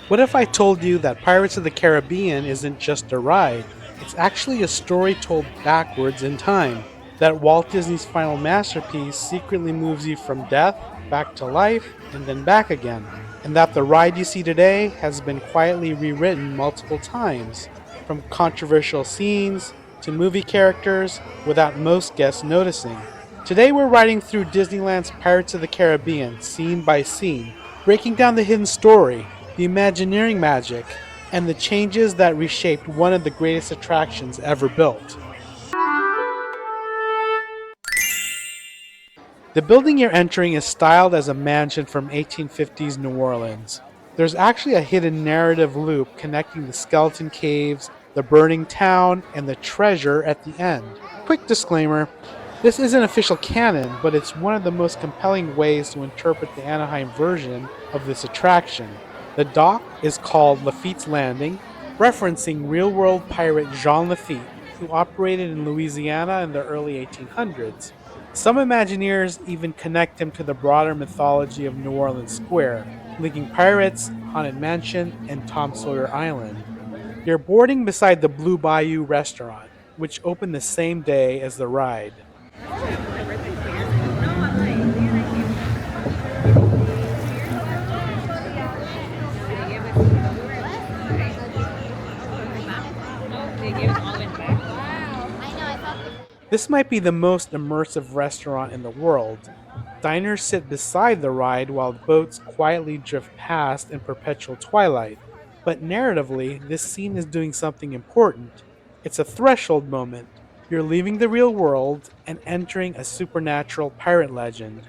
What if I told you that Pirates of the Caribbean isn't just a ride? It's actually a story told backwards in time. That Walt Disney's final masterpiece secretly moves you from death back to life and then back again. And that the ride you see today has been quietly rewritten multiple times, from controversial scenes to movie characters without most guests noticing. Today we're riding through Disneyland's Pirates of the Caribbean, scene by scene, breaking down the hidden story, the Imagineering magic, and the changes that reshaped one of the greatest attractions ever built. The building you're entering is styled as a mansion from 1850s New Orleans. There's actually a hidden narrative loop connecting the skeleton caves, the burning town, and the treasure at the end. Quick disclaimer, this isn't official canon, but it's one of the most compelling ways to interpret the Anaheim version of this attraction. The dock is called Lafitte's Landing, referencing real-world pirate Jean Lafitte, who operated in Louisiana in the early 1800s. Some Imagineers even connect him to the broader mythology of New Orleans Square, linking pirates, Haunted Mansion, and Tom Sawyer Island. You're boarding beside the Blue Bayou restaurant, which opened the same day as the ride. This might be the most immersive restaurant in the world. Diners sit beside the ride while boats quietly drift past in perpetual twilight. But narratively, this scene is doing something important. It's a threshold moment. You're leaving the real world and entering a supernatural pirate legend.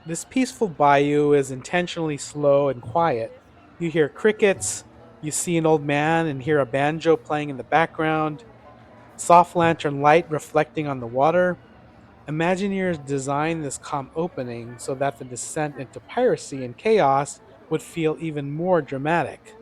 This peaceful bayou is intentionally slow and quiet. You hear crickets, you see an old man and hear a banjo playing in the background, soft lantern light reflecting on the water. Imagineers designed this calm opening so that the descent into piracy and chaos would feel even more dramatic.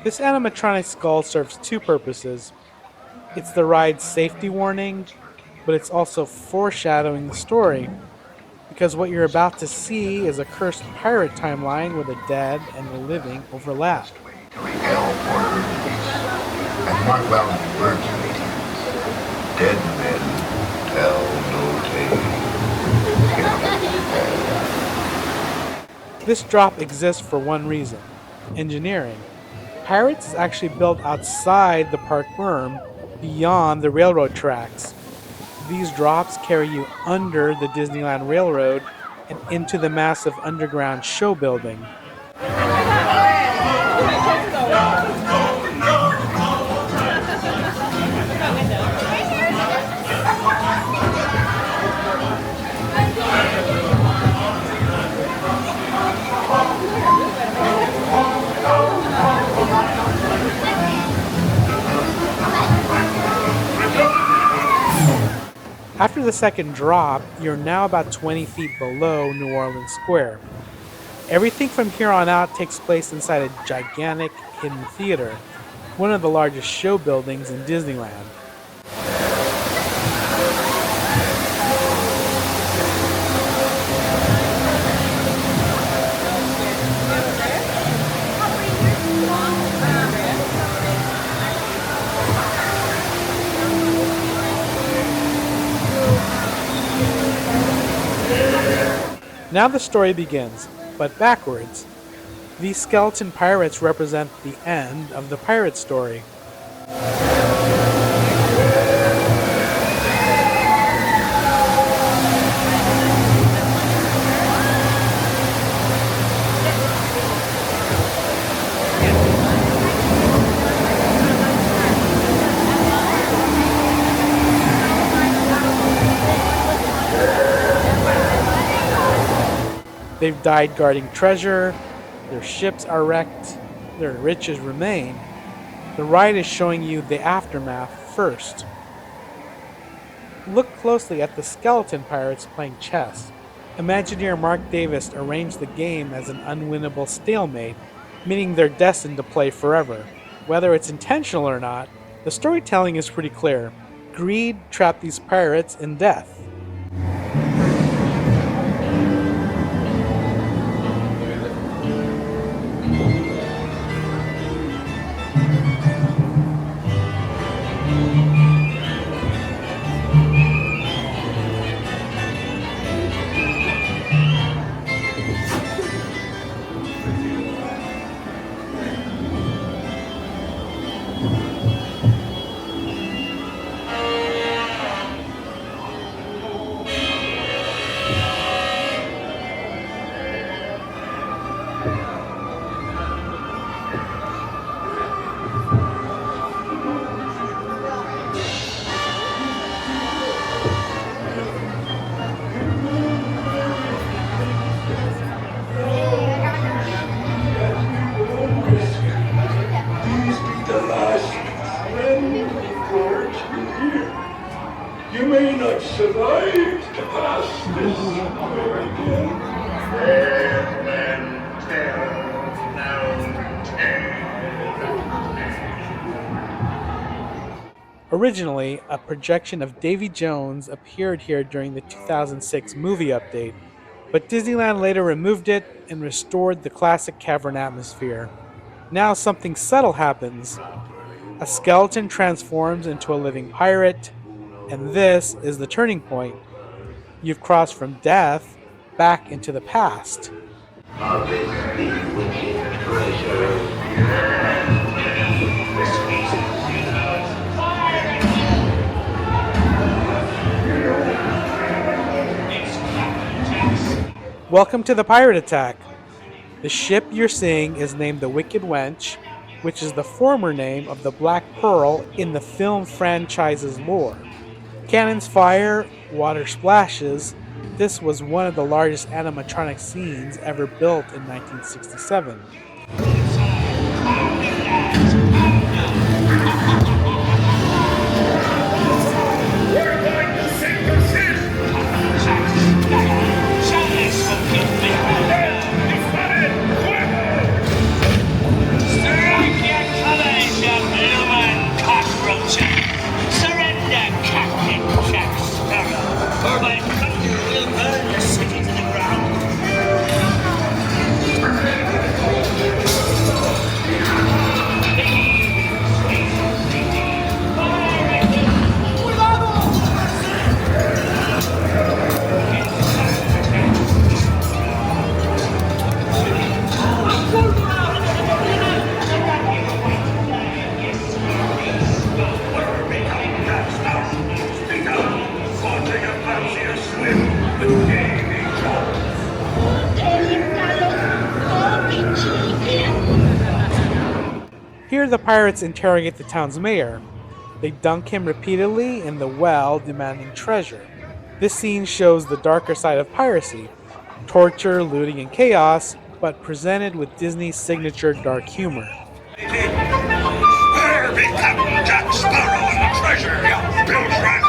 This animatronic skull serves two purposes. It's the ride's safety warning, but it's also foreshadowing the story, because what you're about to see is a cursed pirate timeline where the dead and the living overlap. And mark well in the words of it. Dead men tell no tales. This drop exists for one reason: engineering. Pirates is actually built outside the park berm, beyond the railroad tracks. These drops carry you under the Disneyland Railroad and into the massive underground show building. After the second drop, you're now about 20 feet below New Orleans Square. Everything from here on out takes place inside a gigantic hidden theater, one of the largest show buildings in Disneyland. Now the story begins, but backwards. These skeleton pirates represent the end of the pirate story. They've died guarding treasure, their ships are wrecked, their riches remain. The ride is showing you the aftermath first. Look closely at the skeleton pirates playing chess. Imagineer Mark Davis arranged the game as an unwinnable stalemate, meaning they're destined to play forever. Whether it's intentional or not, the storytelling is pretty clear. Greed trapped these pirates in death. The last you may not survive to pass this way again. Dead men tell no tale. Originally, a projection of Davy Jones appeared here during the 2006 movie update, but Disneyland later removed it and restored the classic cavern atmosphere. Now something subtle happens. A skeleton transforms into a living pirate, and this is the turning point. You've crossed from death back into the past. Of this bewitching treasure. Welcome to the Pirate Attack. The ship you're seeing is named the Wicked Wench, which is the former name of the Black Pearl in the film franchise's lore. Cannons fire, water splashes. This was one of the largest animatronic scenes ever built in 1967. Surrender, Captain Jack Sparrow, or my thunder will burn the city to the ground. Here the pirates interrogate the town's mayor. They dunk him repeatedly in the well, demanding treasure. This scene shows the darker side of piracy: torture, looting, and chaos, but presented with Disney's signature dark humor. Where become Jack Sparrow and the treasure, you bilge rat?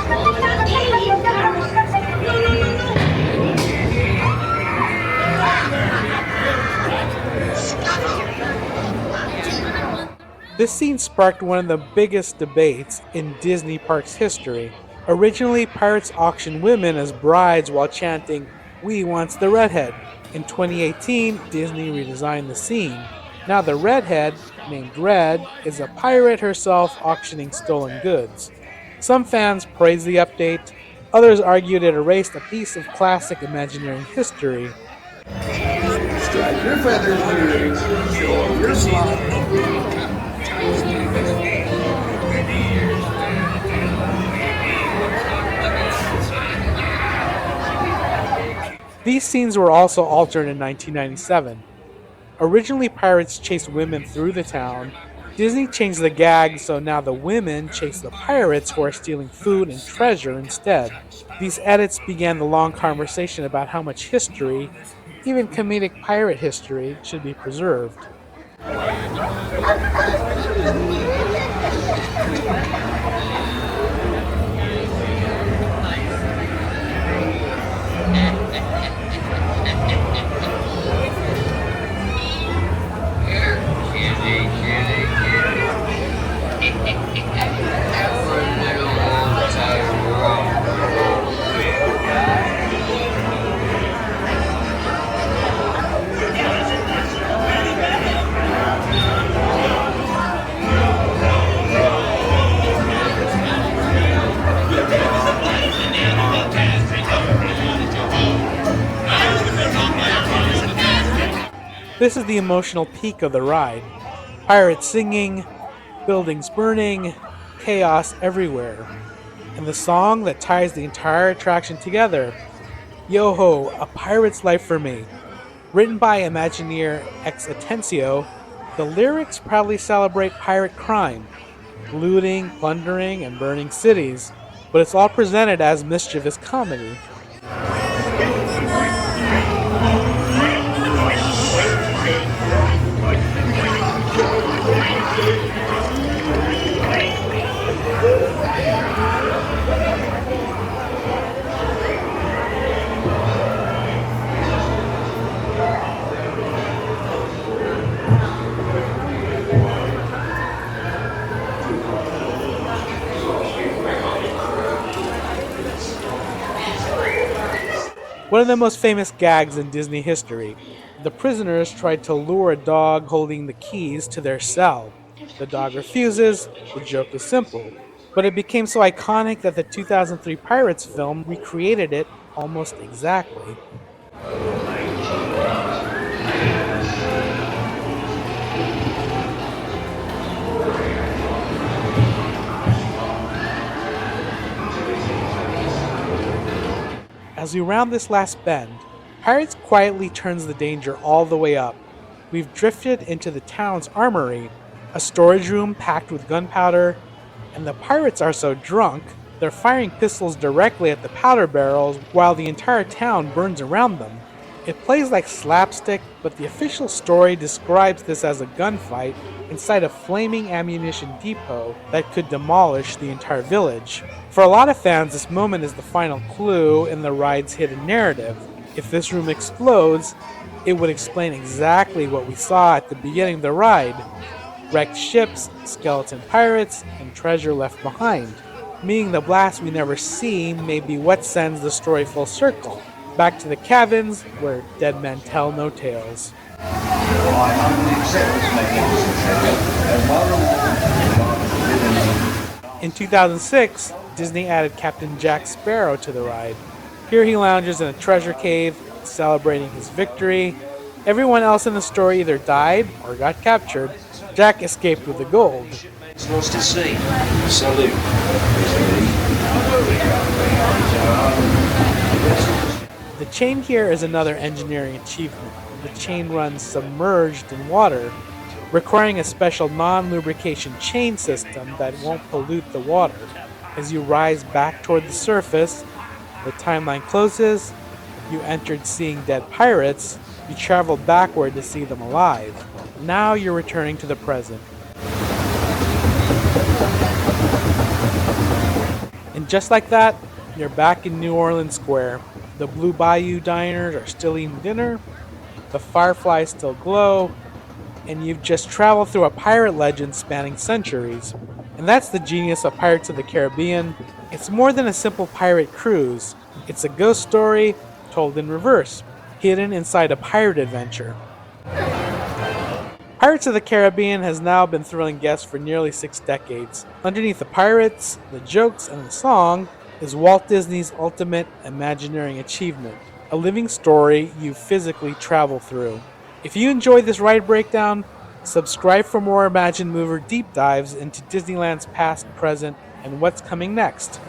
This scene sparked one of the biggest debates in Disney Parks history. Originally, pirates auctioned women as brides while chanting, "We wants the redhead." In 2018, Disney redesigned the scene. Now the redhead, named Red, is a pirate herself auctioning stolen goods. Some fans praised the update, others argued it erased a piece of classic Imagineering history. Strike your feathers, dude. Show your slime. These scenes were also altered in 1997. Originally, pirates chased women through the town. Disney changed the gag so now the women chase the pirates who are stealing food and treasure instead. These edits began the long conversation about how much history Even comedic pirate history should be preserved. This is the emotional peak of the ride. Pirates singing, buildings burning, chaos everywhere. And the song that ties the entire attraction together, Yo Ho, A Pirate's Life for Me. Written by Imagineer ex Atencio, the lyrics proudly celebrate pirate crime, looting, plundering, and burning cities, but it's all presented as mischievous comedy. One of the most famous gags in Disney history. The prisoners tried to lure a dog holding the keys to their cell. The dog refuses, the joke is simple. But it became so iconic that the 2003 Pirates film recreated it almost exactly. As we round this last bend, Pirates quietly turns the danger all the way up. We've drifted into the town's armory, a storage room packed with gunpowder, and the pirates are so drunk, they're firing pistols directly at the powder barrels while the entire town burns around them. It plays like slapstick, but the official story describes this as a gunfight inside a flaming ammunition depot that could demolish the entire village. For a lot of fans, this moment is the final clue in the ride's hidden narrative. If this room explodes, it would explain exactly what we saw at the beginning of the ride: wrecked ships, skeleton pirates, and treasure left behind. Meaning the blast we never see may be what sends the story full circle, back to the Caverns, where dead men tell no tales. In 2006, Disney added Captain Jack Sparrow to the ride. Here he lounges in a treasure cave, celebrating his victory. Everyone else in the story either died or got captured. Jack escaped with the gold. It's nice to see. Salute. The chain here is another engineering achievement. The chain runs submerged in water, requiring a special non-lubrication chain system that won't pollute the water. As you rise back toward the surface, the timeline closes, you entered seeing dead pirates, you traveled backward to see them alive. Now you're returning to the present. And just like that, you're back in New Orleans Square. The Blue Bayou diners are still eating dinner, the fireflies still glow, and you've just traveled through a pirate legend spanning centuries. And that's the genius of Pirates of the Caribbean. It's more than a simple pirate cruise. It's a ghost story told in reverse, hidden inside a pirate adventure. Pirates of the Caribbean has now been thrilling guests for nearly 6 decades. Underneath the pirates, the jokes, and the song is Walt Disney's ultimate Imagineering achievement, a living story you physically travel through. If you enjoyed this ride breakdown, subscribe for more Imagine Mover deep dives into Disneyland's past, present, and what's coming next.